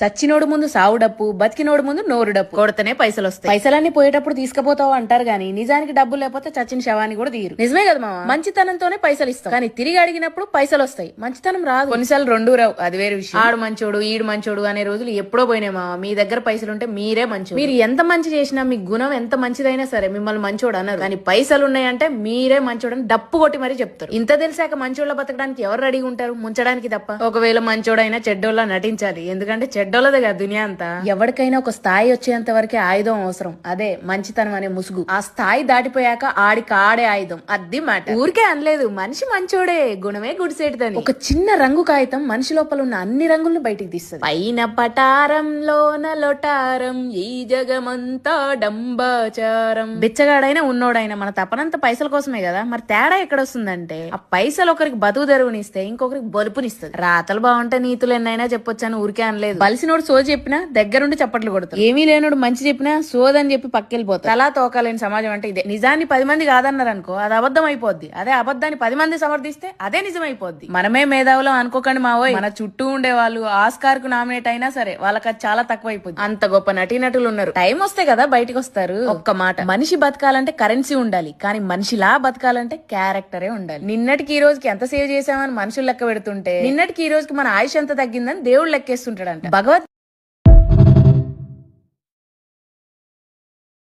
సచ్చినోడు ముందు సావు డప్పు, బతికినోడు ముందు నోరు డప్పు. కొడితేనే పైసలు వస్తాయి. పైసలన్నీ పోయేటప్పుడు తీసుకుపోతావు అంటారు గానీ నిజానికి డబ్బులు లేకపోతే చచ్చిన శవాన్ని కూడా తీరు. నిజమే కదా మామ. మంచితనంతోనే పైసలు ఇస్తాం, కానీ తిరిగి అడిగినప్పుడు పైసలు వస్తాయి, మంచితనం రాదు. కొన్నిసార్లు రెండు రావు, అది వేరే విషయం. ఆడు మంచోడు ఈడు మంచోడు అనే రోజులు ఎప్పుడో పోయినాయి మామ. మీ దగ్గర పైసలుంటే మీరే మంచోడు. మీరు ఎంత మంచి చేసినా మీ గుణం ఎంత మంచిదైనా సరే మిమ్మల్ని మంచోడు అన్నారు. కానీ పైసలు ఉన్నాయంటే మీరే మంచోడని డప్పు కొట్టి మరీ చెప్తారు. ఇంత తెలిసాక మంచోళ్ళ బతకడానికి ఎవరు రెడీగా ఉంటారు? ముంచడానికి తప్ప. ఒకవేళ మంచోడైనా చెడ్డోళ్ళ నటించాలి, ఎందుకంటే చెడ్డోళ్ళదే కదా దునియా అంతా. ఎవరికైనా ఒక స్థాయి వచ్చేంత వరకే ఆయుధం అవసరం, అదే మంచితనం అనే ముసుగు. ఆ స్థాయి దాటిపోయాక ఆడికి ఆడే ఆయుధం. అది మాట. ఊరికే అనలేదు, మనిషి మంచోడే, గుణమే గుడిసేటిదని. ఒక చిన్న రంగు కాగితం మనిషి లోపల ఉన్న అన్ని రంగులను బయటికి తీస్తుంది. పైన పటారంలోన లొటారం, ఈ జగమంతా డంబాచారం. బిచ్చగాడైనా ఉన్నోడైనా మన తపనంత పైసల కోసమే కదా. మరి తేడా ఎక్కడ వస్తుందంటే ఆ పైసలు ఒకరికి బతుకు తెరువునిస్తే ఇంకొకరికి బలుపునిస్తుంది. రాతలు బాగుంటే నీతులు ఎన్నైనా చెప్పొచ్చని ఊరికే అనలేదు. బలిసినోడు సోది చెప్పినా దగ్గరుండి చప్పట్లు కొడతారు, ఏమీ లేనోడు మంచి చెప్పినా సోదని చెప్పి పక్కెళ్ళిపోతారు. అలా తోకాలేని సమాజం అంటే ఇదే. నిజాన్ని 10 మంది కాదన్నారు అనుకో, అది అబద్ధం అయిపోద్ది. అదే అబద్ధాన్ని 10 మంది సమర్థిస్తే అదే నిజం అయిపోద్ది. మనమే మేధావులం అనుకోకండి మావోయ్. మన చుట్టూ ఉండే వాళ్ళు ఆస్కార్ కు నామినేట్ అయినా సరే వాళ్ళకి అది చాలా తక్కువ అయిపోద్ది. అంత గొప్ప నటీనటులు ఉన్నారు. టైం వస్తే కదా బయటకు వస్తారు. ఒక్క మాట, మనిషి బతకాలంటే కరెన్సీ ఉండాలి, కానీ మనిషిలా బతకాలంటే క్యారెక్టరే ఉండాలి. నిన్నటికి ఈ రోజుకి ఎంత సేవ్ చేసామని మనుషులు లెక్క పెడుతుంటే నిన్నటికి ఈ రోజుకి మన ఆయుష్ ఎంత తగ్గిందని దేవుడు లెక్కేస్తుంటాడంట. భగవత్